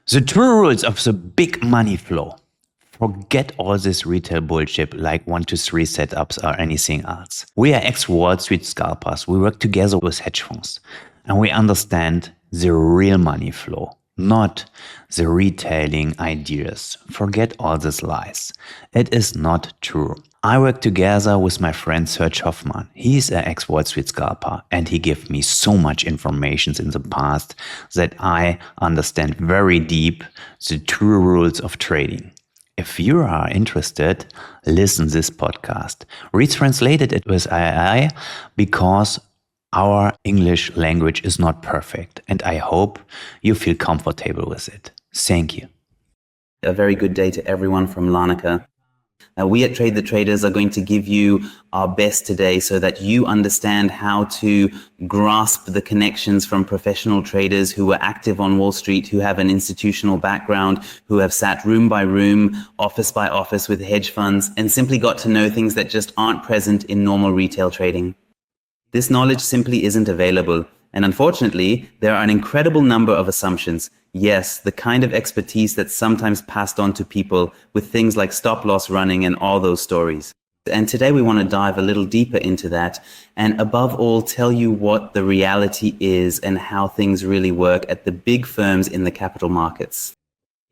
The true rules of the big money flow. Forget all this retail bullshit like 1 to 3 setups or anything else. We are ex-Wall Street scalpers. We work together with hedge funds and we understand the real money flow, not the retailing ideas. Forget all these lies. It is not true. I work together with my friend Serge Hoffman. He's an ex-Wall Street scalper and he gave me so much information in the past that I understand very deep the true rules of trading. If you are interested, listen this podcast. We translated it with AI because our English language is not perfect and I hope you feel comfortable with it. Thank you. A very good day to everyone from Larnaca. We at Trade the Traders are going to give you our best today so that you understand how to grasp the connections from professional traders who were active on Wall Street, who have an institutional background, who have sat room by room, office by office with hedge funds, and simply got to know things that just aren't present in normal retail trading. This knowledge simply isn't available. And unfortunately, there are an incredible number of assumptions. Yes, the kind of expertise that's sometimes passed on to people with things like stop loss running and all those stories. And today we want to dive a little deeper into that and above all tell you what the reality is and how things really work at the big firms in the capital markets.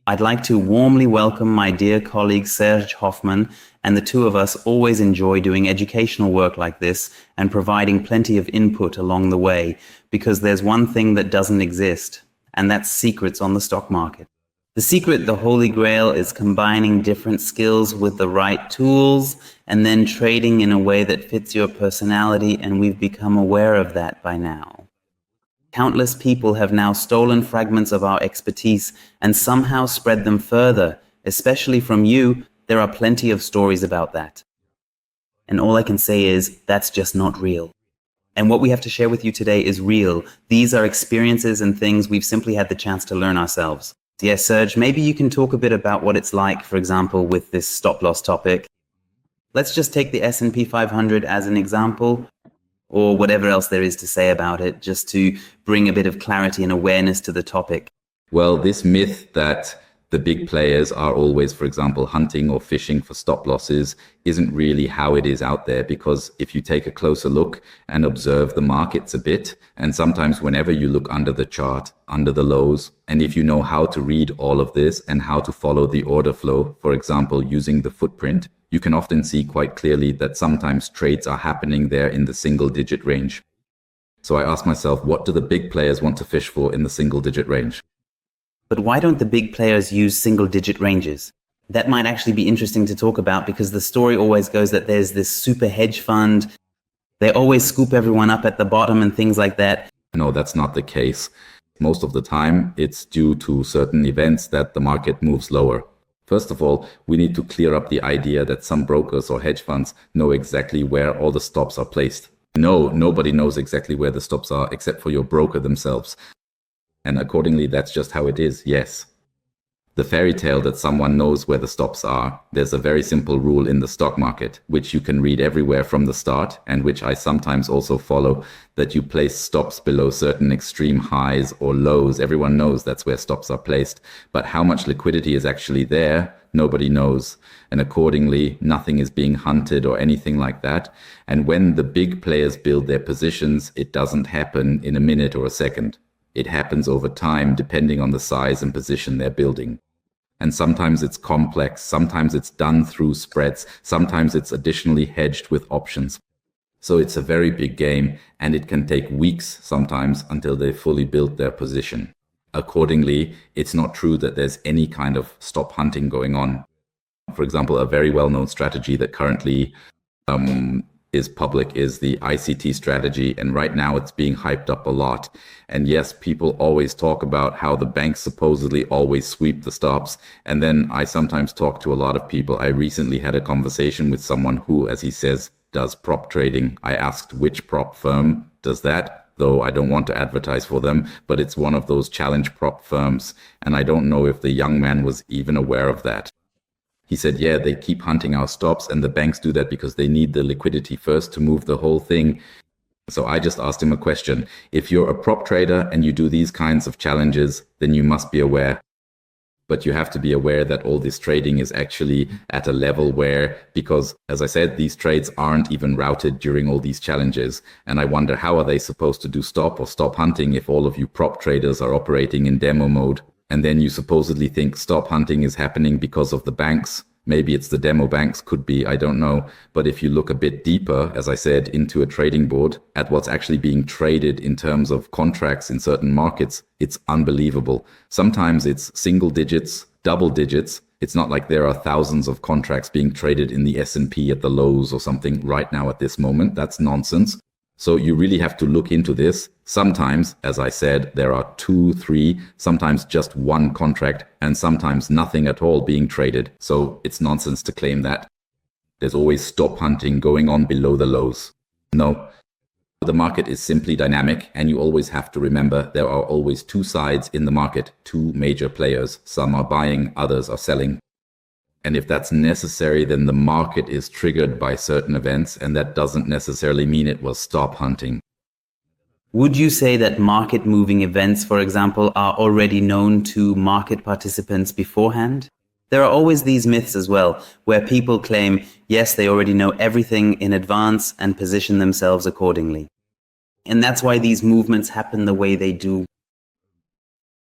I'd like to warmly welcome my dear colleague Serge Hoffman, and the two of us always enjoy doing educational work like this and providing plenty of input along the way, because there's one thing that doesn't exist, and that's secrets on the stock market. The secret, the holy grail, is combining different skills with the right tools and then trading in a way that fits your personality, and we've become aware of that by now. Countless people have now stolen fragments of our expertise and somehow spread them further, especially from you. There are plenty of stories about that. And all I can say is that's just not real. And what we have to share with you today is real. These are experiences and things we've simply had the chance to learn ourselves. Yes, Serge, maybe you can talk a bit about what it's like, for example, with this stop loss topic. Let's just take the S&P 500 as an example, or whatever else there is to say about it, just to bring a bit of clarity and awareness to the topic. Well, this myth that the big players are always, for example, hunting or fishing for stop losses isn't really how it is out there, because if you take a closer look and observe the markets a bit, and sometimes whenever you look under the chart, under the lows, and if you know how to read all of this and how to follow the order flow, for example, using the footprint, you can often see quite clearly that sometimes trades are happening there in the single-digit range. So I ask myself, what do the big players want to fish for in the single-digit range? But why don't the big players use single-digit ranges? That might actually be interesting to talk about, because the story always goes that there's this super hedge fund. They always scoop everyone up at the bottom and things like that. No, that's not the case. Most of the time, it's due to certain events that the market moves lower. First of all, we need to clear up the idea that some brokers or hedge funds know exactly where all the stops are placed. No, nobody knows exactly where the stops are except for your broker themselves. And accordingly, that's just how it is, yes. The fairy tale that someone knows where the stops are, there's a very simple rule in the stock market, which you can read everywhere from the start, and which I sometimes also follow, that you place stops below certain extreme highs or lows. Everyone knows that's where stops are placed. But how much liquidity is actually there, nobody knows. And accordingly, nothing is being hunted or anything like that. And when the big players build their positions, it doesn't happen in a minute or a second. It happens over time, depending on the size and position they're building. And sometimes it's complex, sometimes it's done through spreads, sometimes it's additionally hedged with options. So it's a very big game, and it can take weeks sometimes until they fully build their position. Accordingly, it's not true that there's any kind of stop hunting going on. For example, a very well-known strategy that currently is public is the ICT strategy, and right now it's being hyped up a lot. And yes, people always talk about how the banks supposedly always sweep the stops, and then I sometimes talk to a lot of people. I recently had a conversation with someone who, as he says, does prop trading. I asked which prop firm does that, though I don't want to advertise for them, but it's one of those challenge prop firms, and I don't know if the young man was even aware of that. He said, yeah, they keep hunting our stops, and the banks do that because they need the liquidity first to move the whole thing. So I just asked him a question. If you're a prop trader and you do these kinds of challenges, then you must be aware But you have to be aware that all this trading is actually at a level where, because as I said, these trades aren't even routed during all these challenges. And I wonder, how are they supposed to do stop or stop hunting if all of you prop traders are operating in demo mode? And then you supposedly think stop hunting is happening because of the banks. Maybe it's the demo banks, could be, I don't know. But if you look a bit deeper, as I said, into a trading board at what's actually being traded in terms of contracts in certain markets, it's unbelievable. Sometimes it's single digits, double digits. It's not like there are thousands of contracts being traded in the S&P at the lows or something right now at this moment. That's nonsense. So you really have to look into this. Sometimes, as I said, there are 2, 3, sometimes just one contract, and sometimes nothing at all being traded. So it's nonsense to claim that. There's always stop hunting going on below the lows. No, the market is simply dynamic, and you always have to remember there are always two sides in the market, two major players. Some are buying, others are selling. And if that's necessary, then the market is triggered by certain events, and that doesn't necessarily mean it was stop hunting. Would you say that market moving events, for example, are already known to market participants beforehand? There are always these myths as well, where people claim, yes, they already know everything in advance and position themselves accordingly. And that's why these movements happen the way they do.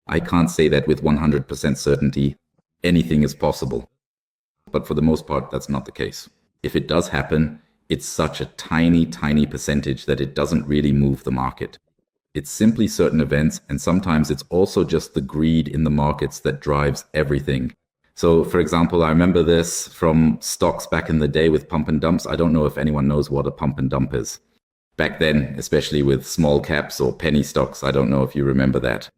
I can't say that with 100% certainty. Anything is possible. But for the most part, that's not the case. If it does happen, it's such a tiny, tiny percentage that it doesn't really move the market. It's simply certain events, and sometimes it's also just the greed in the markets that drives everything. So, for example, I remember this from stocks back in the day with pump and dumps. I don't know if anyone knows what a pump and dump is. Back then, especially with small caps or penny stocks, I don't know if you remember that.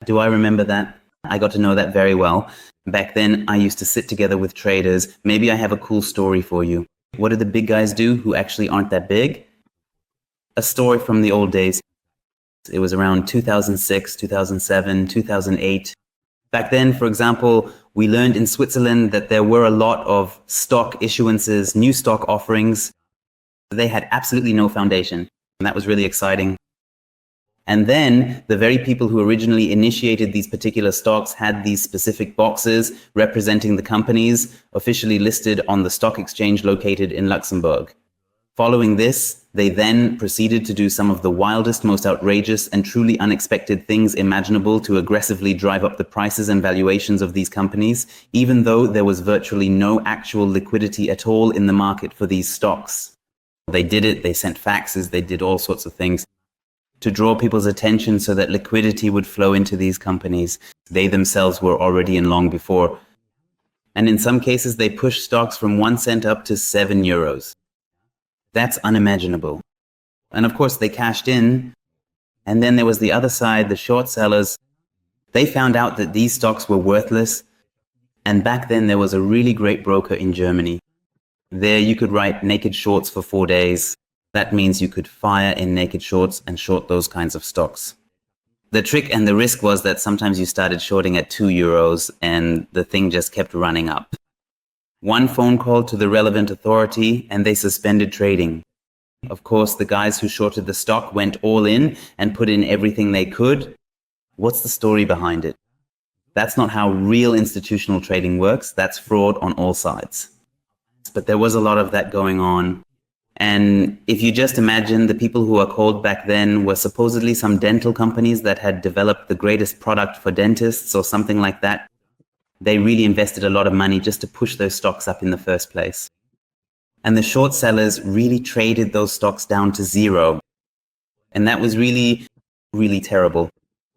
Do I remember that? I got to know that very well. Back then, I used to sit together with traders. Maybe I have a cool story for you. What do the big guys do who actually aren't that big? A story from the old days. It was around 2006, 2007, 2008. Back then, for example, we learned in Switzerland that there were a lot of stock issuances, new stock offerings. They had absolutely no foundation, and that was really exciting. And then the very people who originally initiated these particular stocks had these specific boxes representing the companies officially listed on the stock exchange located in Luxembourg. Following this, they then proceeded to do some of the wildest, most outrageous, and truly unexpected things imaginable to aggressively drive up the prices and valuations of these companies, even though there was virtually no actual liquidity at all in the market for these stocks. They did it, they sent faxes, they did all sorts of things to draw people's attention so that liquidity would flow into these companies. They themselves were already in long before. And in some cases, they pushed stocks from 1 cent up to 7 euros. That's unimaginable. And of course, they cashed in. And then there was the other side, the short sellers. They found out that these stocks were worthless. And back then, there was a really great broker in Germany. There you could write naked shorts for 4 days. That means you could fire in naked shorts and short those kinds of stocks. The trick and the risk was that sometimes you started shorting at 2 euros and the thing just kept running up. One phone call to the relevant authority and they suspended trading. Of course, the guys who shorted the stock went all in and put in everything they could. What's the story behind it? That's not how real institutional trading works. That's fraud on all sides. But there was a lot of that going on. And if you just imagine, the people who are called back then were supposedly some dental companies that had developed the greatest product for dentists or something like that. They really invested a lot of money just to push those stocks up in the first place. And the short sellers really traded those stocks down to zero. And that was really, really terrible.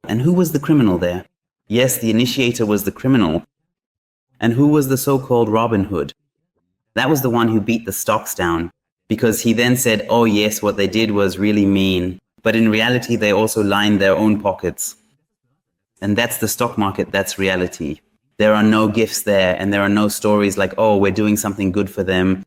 And who was the criminal there? Yes, the initiator was the criminal. And who was the so-called Robin Hood? That was the one who beat the stocks down. Because he then said, oh yes, what they did was really mean. But in reality, they also lined their own pockets. And that's the stock market, that's reality. There are no gifts there, and there are no stories like, oh, we're doing something good for them.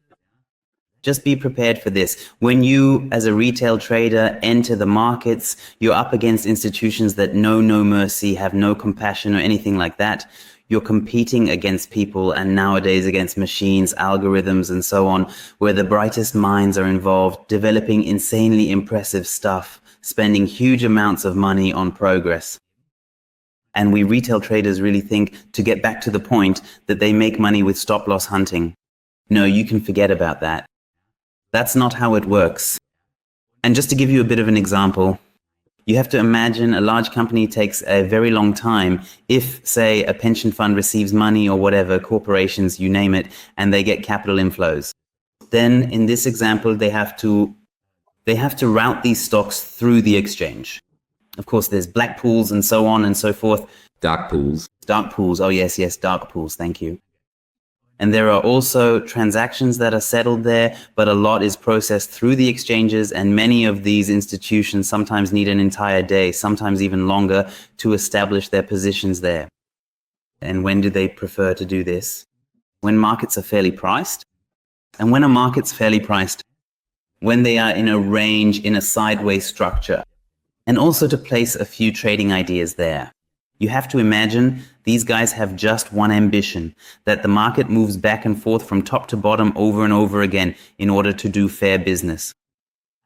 Just be prepared for this. When you, as a retail trader, enter the markets, you're up against institutions that know no mercy, have no compassion or anything like that. You're competing against people and nowadays against machines, algorithms, and so on, where the brightest minds are involved, developing insanely impressive stuff, spending huge amounts of money on progress. And we retail traders really think, to get back to the point, that they make money with stop loss hunting. No, you can forget about that. That's not how it works. And just to give you a bit of an example, you have to imagine a large company takes a very long time if, say, a pension fund receives money or whatever, corporations, you name it, and they get capital inflows. Then in this example, they have to route these stocks through the exchange. Of course, there's black pools and so on and so forth. Dark pools. Dark pools. Oh, yes, dark pools. Thank you. And there are also transactions that are settled there, but a lot is processed through the exchanges, and many of these institutions sometimes need an entire day, sometimes even longer, to establish their positions there. And when do they prefer to do this? When markets are fairly priced. And when a market's fairly priced, when they are in a range, in a sideways structure. And also to place a few trading ideas there. You have to imagine these guys have just one ambition, that the market moves back and forth from top to bottom over and over again in order to do fair business.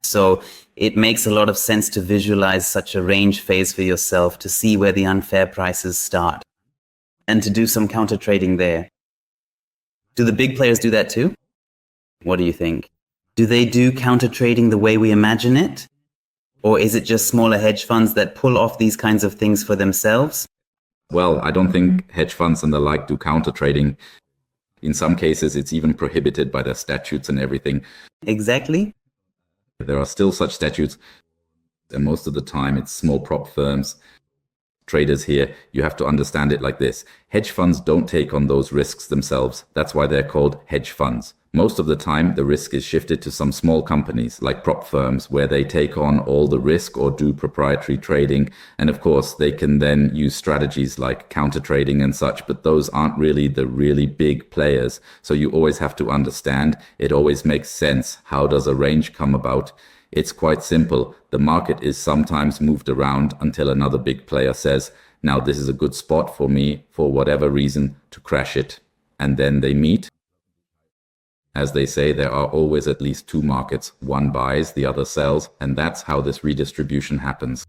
So it makes a lot of sense to visualize such a range phase for yourself to see where the unfair prices start and to do some counter trading there. Do the big players do that too? What do you think? Do they do counter trading the way we imagine it? Or is it just smaller hedge funds that pull off these kinds of things for themselves? Well, I don't think hedge funds and the like do counter trading. In some cases, it's even prohibited by their statutes and everything. Exactly. There are still such statutes, and most of the time it's small prop firms, traders here. You have to understand it like this. Hedge funds don't take on those risks themselves. That's why they're called hedge funds. Most of the time, the risk is shifted to some small companies like prop firms, where they take on all the risk or do proprietary trading. And of course, they can then use strategies like counter trading and such, but those aren't really the really big players. So you always have to understand, it always makes sense. How does a range come about? It's quite simple. The market is sometimes moved around until another big player says, now this is a good spot for me, for whatever reason, to crash it. And then they meet. As they say, there are always at least two markets. One buys, the other sells, and that's how this redistribution happens.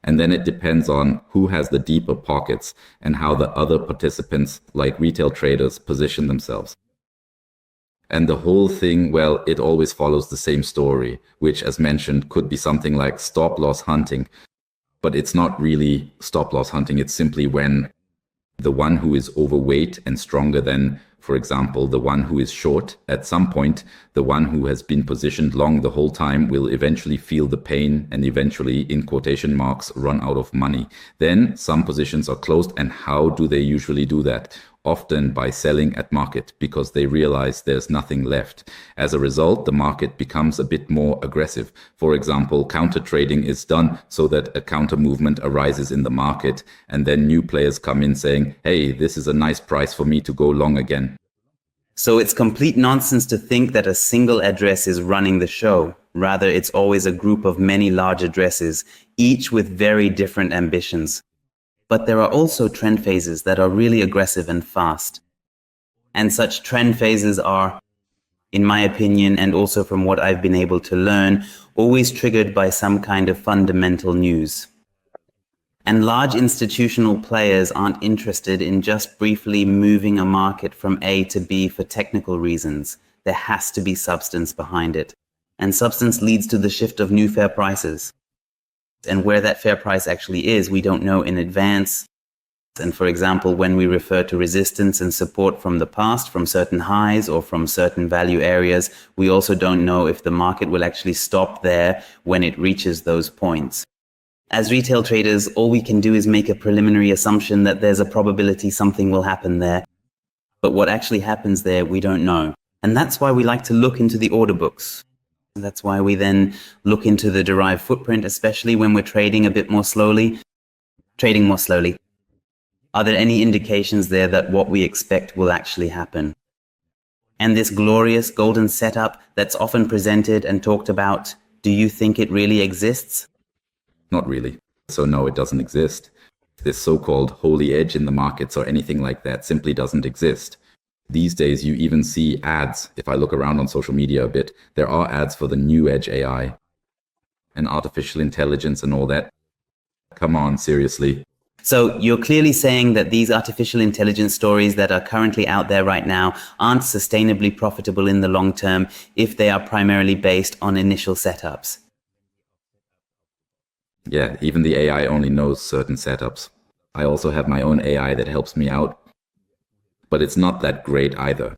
And then it depends on who has the deeper pockets and how the other participants, like retail traders, position themselves. And the whole thing, well, it always follows the same story, which, as mentioned, could be something like stop loss hunting. But it's not really stop loss hunting. It's simply when the one who is overweight and stronger than, for example, the one who is short, at some point, the one who has been positioned long the whole time will eventually feel the pain and eventually, in quotation marks, run out of money. Then some positions are closed. And how do they usually do that? Often by selling at market, because they realize there's nothing left. As a result, the market becomes a bit more aggressive. For example, counter trading is done so that a counter movement arises in the market, and then new players come in saying, hey, this is a nice price for me to go long again. So it's complete nonsense to think that a single address is running the show. Rather, it's always a group of many large addresses, each with very different ambitions. But there are also trend phases that are really aggressive and fast. And such trend phases are, in my opinion, and also from what I've been able to learn, always triggered by some kind of fundamental news. And large institutional players aren't interested in just briefly moving a market from A to B for technical reasons. There has to be substance behind it. And substance leads to the shift of new fair prices. And where that fair price actually is, we don't know in advance. And for example, when we refer to resistance and support from the past, from certain highs or from certain value areas, we also don't know if the market will actually stop there when it reaches those points. As retail traders, all we can do is make a preliminary assumption that there's a probability something will happen there. But what actually happens there, we don't know. And that's why we like to look into the order books. That's why we then look into the derived footprint, especially when we're trading a bit more slowly, trading more slowly. Are there any indications there that what we expect will actually happen? And this glorious golden setup that's often presented and talked about, do you think it really exists? Not really. So no, it doesn't exist. This so-called holy edge in the markets or anything like that simply doesn't exist. These days, you even see ads. If I look around on social media a bit, there are ads for the new edge AI and artificial intelligence and all that. Come on, seriously. So you're clearly saying that these artificial intelligence stories that are currently out there right now aren't sustainably profitable in the long term if they are primarily based on initial setups. Yeah, even the AI only knows certain setups. I also have my own AI that helps me out, but it's not that great either.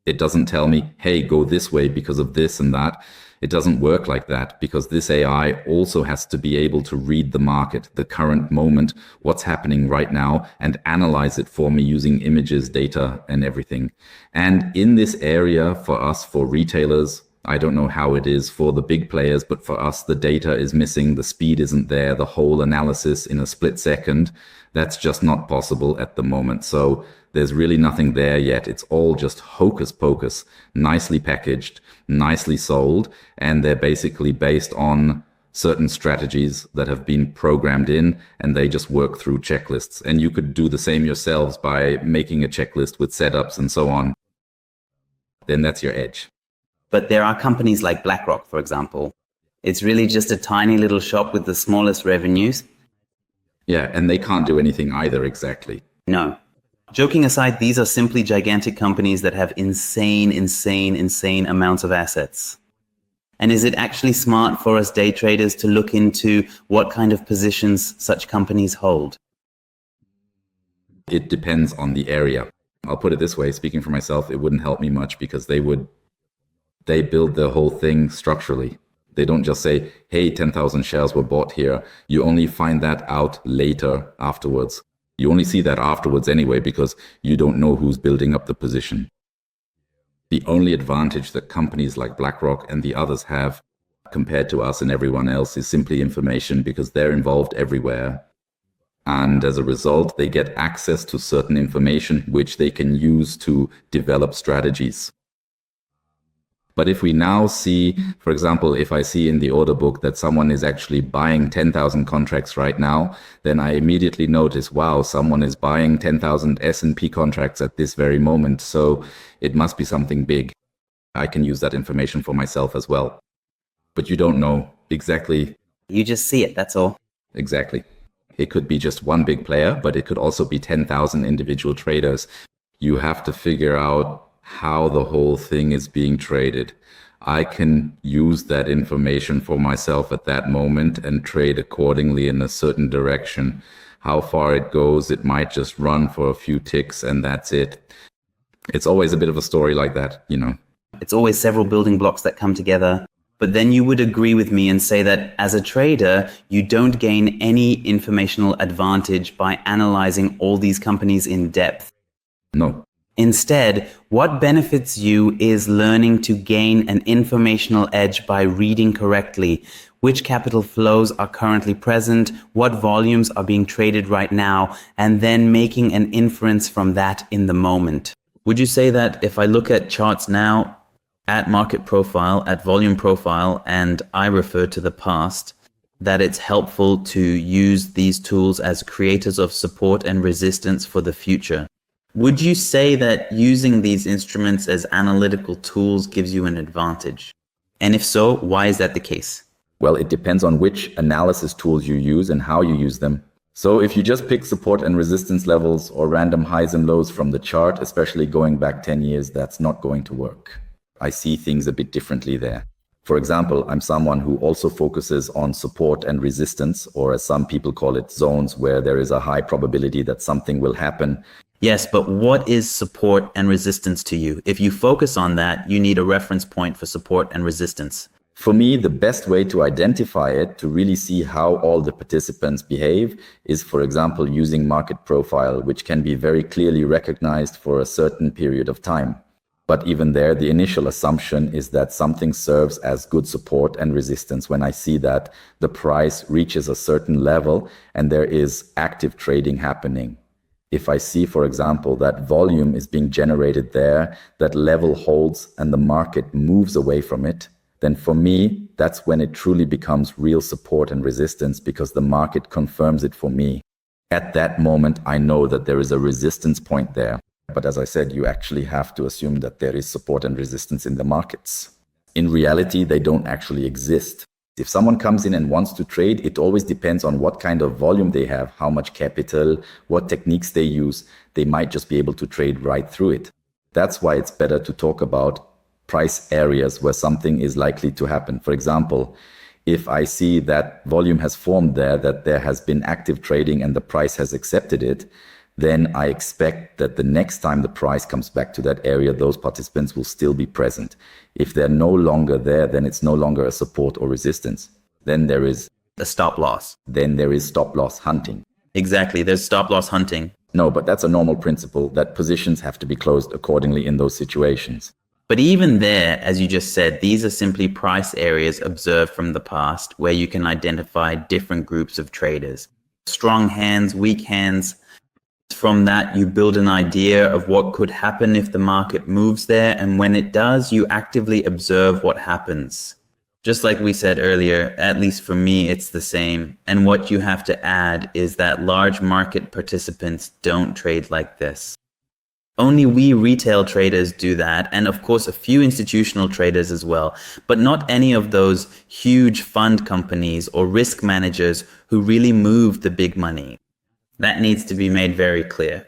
It doesn't tell me, hey, go this way because of this and that. It doesn't work like that because this AI also has to be able to read the market, the current moment, what's happening right now, and analyze it for me using images, data, and everything. And in this area, for us, for retailers, I don't know how it is for the big players, but for us, the data is missing, the speed isn't there, the whole analysis in a split second, that's just not possible at the moment. So there's really nothing there yet. It's all just hocus pocus, nicely packaged, nicely sold, and they're basically based on certain strategies that have been programmed in, and they just work through checklists. And you could do the same yourselves by making a checklist with setups and so on. Then that's your edge. But there are companies like BlackRock, for example. It's really just a tiny little shop with the smallest revenues. Yeah, and they can't do anything either exactly. No. Joking aside, these are simply gigantic companies that have insane amounts of assets. And is it actually smart for us day traders to look into what kind of positions such companies hold? It depends on the area. I'll put it this way, speaking for myself, it wouldn't help me much because they build the whole thing structurally. They don't just say, hey, 10,000 shares were bought here. You only find that out later afterwards. You only see that afterwards anyway, because you don't know who's building up the position. The only advantage that companies like BlackRock and the others have compared to us and everyone else is simply information, because they're involved everywhere. And as a result, they get access to certain information which they can use to develop strategies. But if we now see, for example, if I see in the order book that someone is actually buying 10,000 contracts right now, then I immediately notice, wow, someone is buying 10,000 S&P contracts at this very moment. So it must be something big. I can use that information for myself as well. But you don't know exactly. You just see it, that's all. Exactly. It could be just one big player, but it could also be 10,000 individual traders. You have to figure out how the whole thing is being traded. I can use that information for myself at that moment and trade accordingly in a certain direction. How far it goes, it might just run for a few ticks and that's it. It's always a bit of a story like that, you know. It's always several building blocks that come together. But then you would agree with me and say that as a trader, you don't gain any informational advantage by analyzing all these companies in depth. No. Instead, what benefits you is learning to gain an informational edge by reading correctly which capital flows are currently present, what volumes are being traded right now, and then making an inference from that in the moment. Would you say that if I look at charts now, at market profile, at volume profile, and I refer to the past, that it's helpful to use these tools as creators of support and resistance for the future? Would you say that using these instruments as analytical tools gives you an advantage? And if so, why is that the case? Well, it depends on which analysis tools you use and how you use them. So if you just pick support and resistance levels or random highs and lows from the chart, especially going back 10 years, that's not going to work. I see things a bit differently there. For example, I'm someone who also focuses on support and resistance, or as some people call it, zones where there is a high probability that something will happen. Yes, but what is support and resistance to you? If you focus on that, you need a reference point for support and resistance. For me, the best way to identify it, to really see how all the participants behave, is, for example, using market profile, which can be very clearly recognized for a certain period of time. But even there, the initial assumption is that something serves as good support and resistance when I see that the price reaches a certain level and there is active trading happening. If I see, for example, that volume is being generated there, that level holds and the market moves away from it, then for me, that's when it truly becomes real support and resistance, because the market confirms it for me. At that moment, I know that there is a resistance point there. But as I said, you actually have to assume that there is support and resistance in the markets. In reality, they don't actually exist. If someone comes in and wants to trade, it always depends on what kind of volume they have, how much capital, what techniques they use. They might just be able to trade right through it. That's why it's better to talk about price areas where something is likely to happen. For example, if I see that volume has formed there, that there has been active trading and the price has accepted it, then I expect that the next time the price comes back to that area, those participants will still be present. If they're no longer there, then it's no longer a support or resistance. Then there is A stop loss. then there is stop loss hunting. Exactly. There's stop loss hunting. No, but that's a normal principle that positions have to be closed accordingly in those situations. But even there, as you just said, these are simply price areas observed from the past where you can identify different groups of traders. Strong hands, weak hands. From that, you build an idea of what could happen if the market moves there. And when it does, you actively observe what happens. Just like we said earlier, at least for me, it's the same. And what you have to add is that large market participants don't trade like this. Only we retail traders do that, and of course a few institutional traders as well, but not any of those huge fund companies or risk managers who really move the big money. That needs to be made very clear.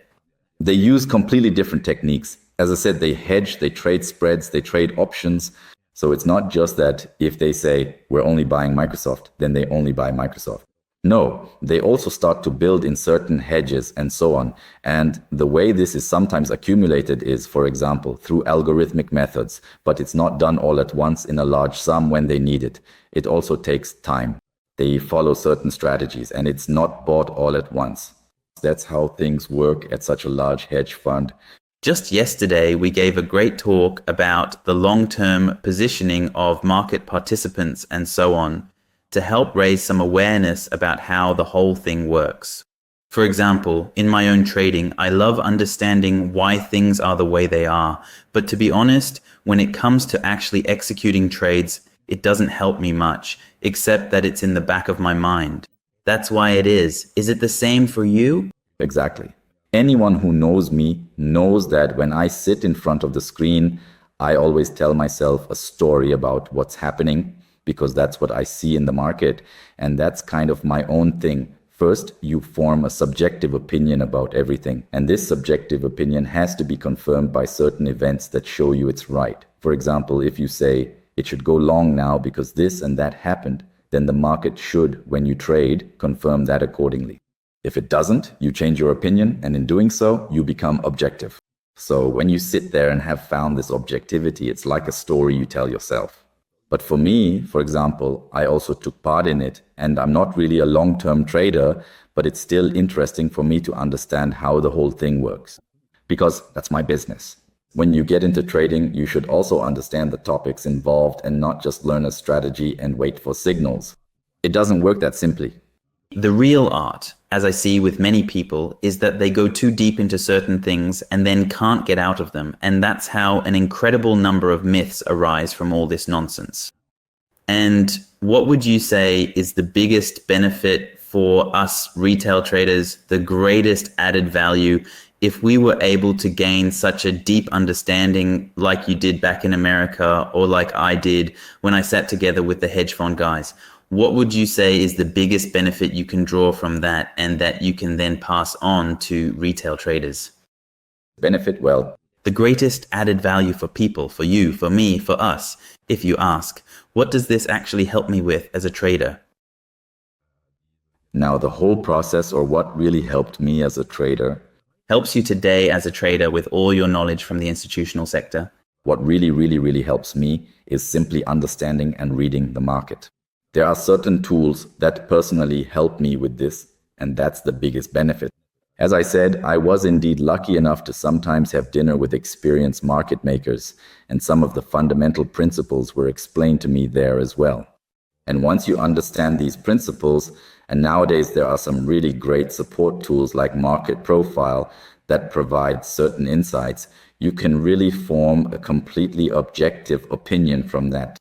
They use completely different techniques. As I said, they hedge, they trade spreads, they trade options. So it's not just that if they say we're only buying Microsoft, then they only buy Microsoft. No, they also start to build in certain hedges and so on. And the way this is sometimes accumulated is, for example, through algorithmic methods, but it's not done all at once in a large sum when they need it. It also takes time. They follow certain strategies and it's not bought all at once. That's how things work at such a large hedge fund. Just yesterday, we gave a great talk about the long-term positioning of market participants and so on to help raise some awareness about how the whole thing works. For example, in my own trading, I love understanding why things are the way they are. But to be honest, when it comes to actually executing trades, it doesn't help me much, except that it's in the back of my mind. That's why it is. Is it the same for you? Exactly. Anyone who knows me knows that when I sit in front of the screen, I always tell myself a story about what's happening because that's what I see in the market. And that's kind of my own thing. First, you form a subjective opinion about everything. And this subjective opinion has to be confirmed by certain events that show you it's right. For example, if you say it should go long now because this and that happened, then the market should, when you trade, confirm that accordingly. If it doesn't, you change your opinion, and in doing so, you become objective. So when you sit there and have found this objectivity, it's like a story you tell yourself. But for me, for example, I also took part in it, and I'm not really a long-term trader, but it's still interesting for me to understand how the whole thing works. Because that's my business. When you get into trading, you should also understand the topics involved and not just learn a strategy and wait for signals. It doesn't work that simply. The real art, as I see with many people, is that they go too deep into certain things and then can't get out of them. And that's how an incredible number of myths arise from all this nonsense. And what would you say is the biggest benefit for us retail traders, the greatest added value, if we were able to gain such a deep understanding like you did back in America or like I did when I sat together with the hedge fund guys? What would you say is the biggest benefit you can draw from that and that you can then pass on to retail traders? Benefit, well, the greatest added value for people, for you, for me, for us, if you ask, what does this actually help me with as a trader? Now, the whole process, or what really helped me as a trader, helps you today as a trader with all your knowledge from the institutional sector. What really helps me is simply understanding and reading the market. There are certain tools that personally help me with this, and that's the biggest benefit. As I said, I was indeed lucky enough to sometimes have dinner with experienced market makers, and some of the fundamental principles were explained to me there as well. And once you understand these principles, and nowadays there are some really great support tools like Market Profile that provide certain insights, you can really form a completely objective opinion from that.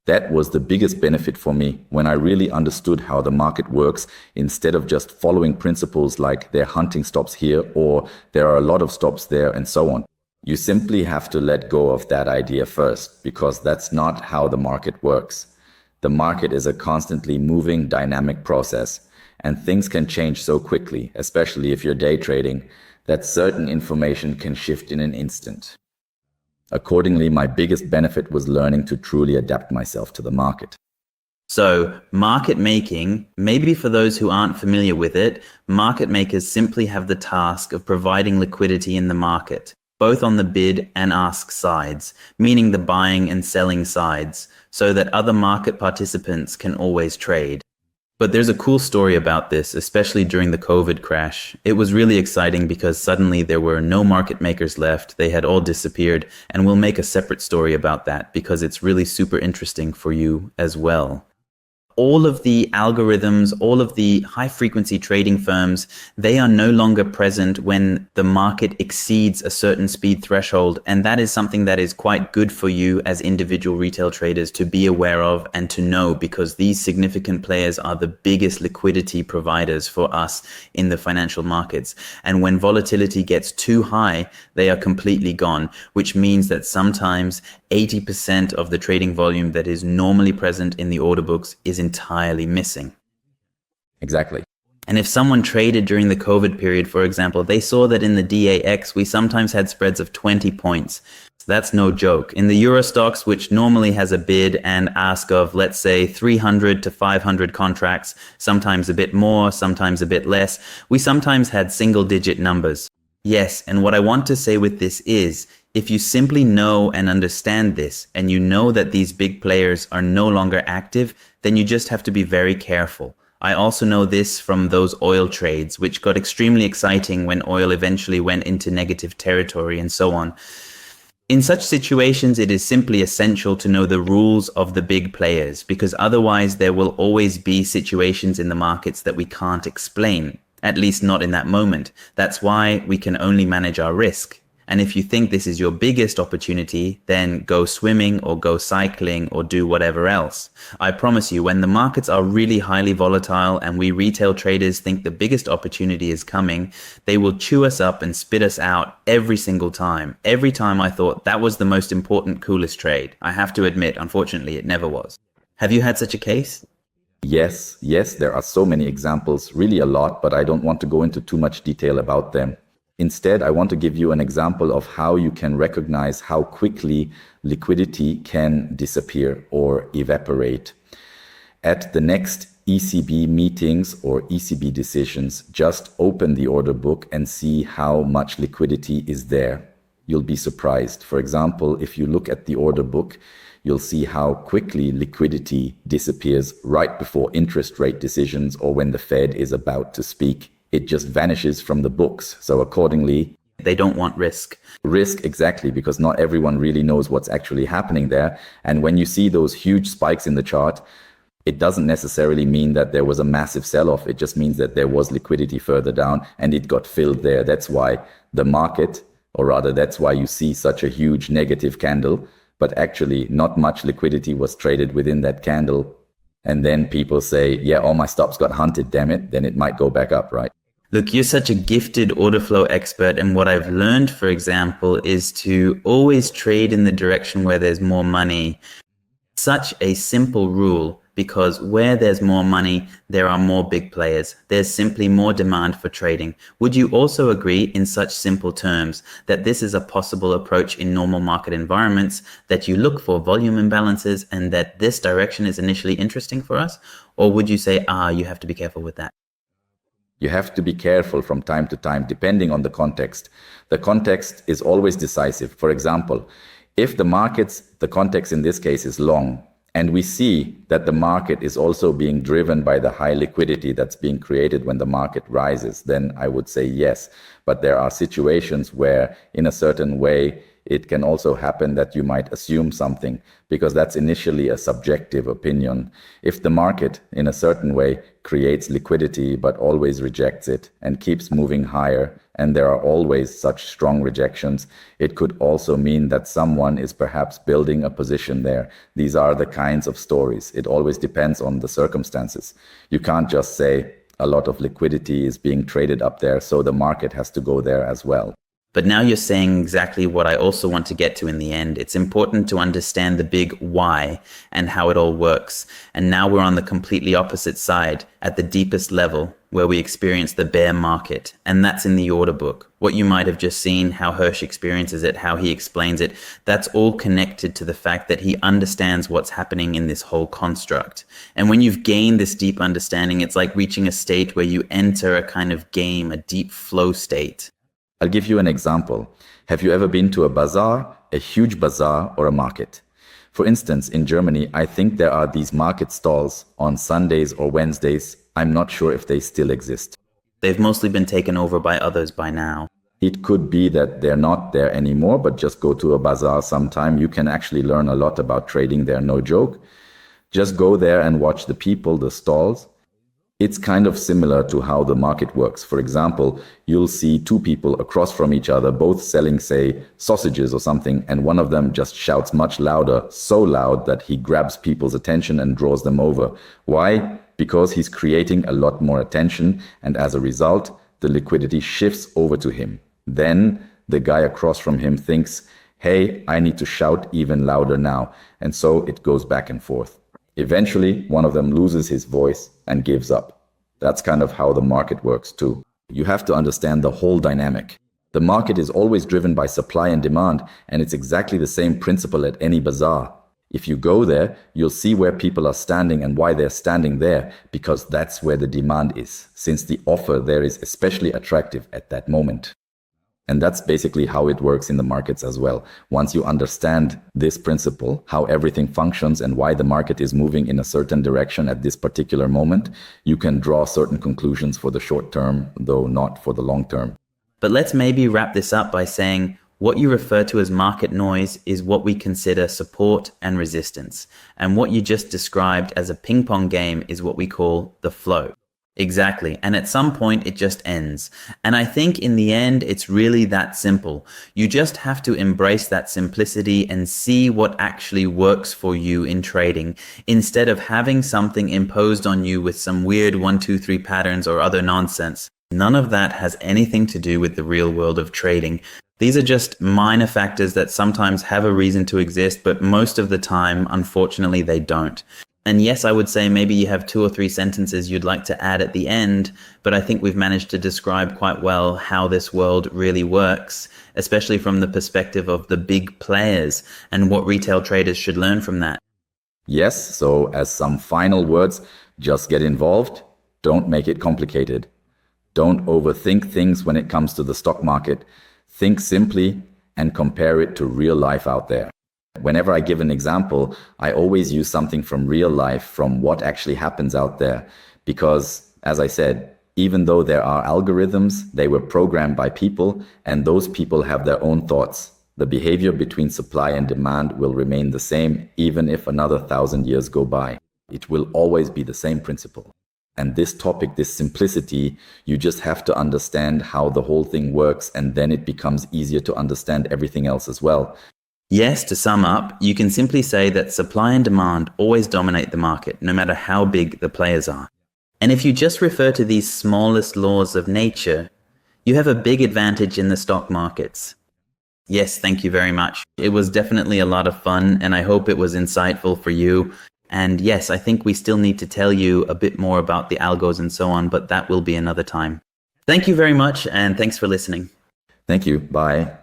That was the biggest benefit for me when I really understood how the market works instead of just following principles like there are hunting stops here or there are a lot of stops there and so on. You simply have to let go of that idea first because that's not how the market works. The market is a constantly moving, dynamic process, and things can change so quickly, especially if you're day trading, that certain information can shift in an instant. Accordingly, my biggest benefit was learning to truly adapt myself to the market. So, market making, maybe for those who aren't familiar with it, market makers simply have the task of providing liquidity in the market, both on the bid and ask sides, meaning the buying and selling sides, so that other market participants can always trade. But there's a cool story about this, especially during the COVID crash. It was really exciting because suddenly there were no market makers left. They had all disappeared, and we'll make a separate story about that because it's really super interesting for you as well. All of the algorithms, all of the high frequency trading firms, they are no longer present when the market exceeds a certain speed threshold. And that is something that is quite good for you as individual retail traders to be aware of and to know, because these significant players are the biggest liquidity providers for us in the financial markets. And when volatility gets too high, they are completely gone, which means that sometimes 80% of the trading volume that is normally present in the order books is entirely missing. Exactly. And if someone traded during the COVID period, for example, they saw that in the DAX, we sometimes had spreads of 20 points. So that's no joke. In the Euro stocks, which normally has a bid and ask of, let's say, 300 to 500 contracts, sometimes a bit more, sometimes a bit less, we sometimes had single-digit numbers. Yes, and what I want to say with this is, if you simply know and understand this, and you know that these big players are no longer active, then you just have to be very careful. I also know this from those oil trades, which got extremely exciting when oil eventually went into negative territory and so on. In such situations, it is simply essential to know the rules of the big players, because otherwise there will always be situations in the markets that we can't explain, at least not in that moment. That's why we can only manage our risk. And if you think this is your biggest opportunity, then go swimming or go cycling or do whatever else. I promise you, when the markets are really highly volatile and we retail traders think the biggest opportunity is coming, they will chew us up and spit us out every single time. Every time I thought that was the most important, coolest trade. I have to admit, unfortunately, it never was. Have you had such a case? Yes, there are so many examples, really a lot, but I don't want to go into too much detail about them. Instead, I want to give you an example of how you can recognize how quickly liquidity can disappear or evaporate. At the next ECB meetings or ECB decisions, just open the order book and see how much liquidity is there. You'll be surprised. For example, if you look at the order book, you'll see how quickly liquidity disappears right before interest rate decisions or when the Fed is about to speak. It just vanishes from the books. So accordingly, they don't want risk. Risk, exactly, because not everyone really knows what's actually happening there. And when you see those huge spikes in the chart, it doesn't necessarily mean that there was a massive sell-off. It just means that there was liquidity further down and it got filled there. That's why the market, or rather that's why you see such a huge negative candle, but actually not much liquidity was traded within that candle. And then people say, yeah, all my stops got hunted, damn it. Then it might go back up, right? Look, you're such a gifted order flow expert. And what I've learned, for example, is to always trade in the direction where there's more money. Such a simple rule, because where there's more money, there are more big players. There's simply more demand for trading. Would you also agree in such simple terms that this is a possible approach in normal market environments, that you look for volume imbalances and that this direction is initially interesting for us? Or would you say, you have to be careful with that? You have to be careful from time to time, depending on the context. The context is always decisive. For example, if the context in this case is long, and we see that the market is also being driven by the high liquidity that's being created when the market rises, then I would say yes. But there are situations where, in a certain way, it can also happen that you might assume something, because that's initially a subjective opinion. If the market, in a certain way, creates liquidity but always rejects it and keeps moving higher, and there are always such strong rejections, it could also mean that someone is perhaps building a position there. These are the kinds of stories. It always depends on the circumstances. You can't just say a lot of liquidity is being traded up there, so the market has to go there as well. But now you're saying exactly what I also want to get to in the end. It's important to understand the big why and how it all works. And now we're on the completely opposite side, at the deepest level, where we experience the bear market. And that's in the order book. What you might have just seen, how Hirsch experiences it, how he explains it, that's all connected to the fact that he understands what's happening in this whole construct. And when you've gained this deep understanding, it's like reaching a state where you enter a kind of game, a deep flow state. I'll give you an example. Have you ever been to a bazaar, a huge bazaar, or a market? For instance, in Germany, I think there are these market stalls on Sundays or Wednesdays. I'm not sure if they still exist. They've mostly been taken over by others by now. It could be that they're not there anymore, but just go to a bazaar sometime. You can actually learn a lot about trading there, no joke. Just go there and watch the people, the stalls. It's kind of similar to how the market works. For example, you'll see two people across from each other, both selling, say, sausages or something, and one of them just shouts much louder, so loud that he grabs people's attention and draws them over. Why? Because he's creating a lot more attention, and as a result, the liquidity shifts over to him. Then the guy across from him thinks, hey, I need to shout even louder now. And so it goes back and forth. Eventually, one of them loses his voice and gives up. That's kind of how the market works too. You have to understand the whole dynamic. The market is always driven by supply and demand, and it's exactly the same principle at any bazaar. If you go there, you'll see where people are standing and why they're standing there, because that's where the demand is, since the offer there is especially attractive at that moment. And that's basically how it works in the markets as well. Once you understand this principle, how everything functions and why the market is moving in a certain direction at this particular moment, you can draw certain conclusions for the short term, though not for the long term. But let's maybe wrap this up by saying what you refer to as market noise is what we consider support and resistance. And what you just described as a ping pong game is what we call the flow. Exactly. And at some point it just ends. And I think in the end, it's really that simple. You just have to embrace that simplicity and see what actually works for you in trading, instead of having something imposed on you with some weird 1, 2, 3 patterns or other nonsense. None of that has anything to do with the real world of trading. These are just minor factors that sometimes have a reason to exist, but most of the time, unfortunately, they don't. And yes, I would say maybe you have 2 or 3 sentences you'd like to add at the end, but I think we've managed to describe quite well how this world really works, especially from the perspective of the big players and what retail traders should learn from that. Yes, so as some final words, just get involved. Don't make it complicated. Don't overthink things when it comes to the stock market. Think simply and compare it to real life out there. Whenever I give an example, I always use something from real life, from what actually happens out there. Because, as I said, even though there are algorithms, they were programmed by people, and those people have their own thoughts. The behavior between supply and demand will remain the same, even if another 1,000 years go by. It will always be the same principle. And this topic, this simplicity, you just have to understand how the whole thing works, and then it becomes easier to understand everything else as well. Yes, to sum up, you can simply say that supply and demand always dominate the market, no matter how big the players are. And if you just refer to these smallest laws of nature, you have a big advantage in the stock markets. Yes, thank you very much. It was definitely a lot of fun, and I hope it was insightful for you. And yes, I think we still need to tell you a bit more about the algos and so on, but that will be another time. Thank you very much, and thanks for listening. Thank you. Bye.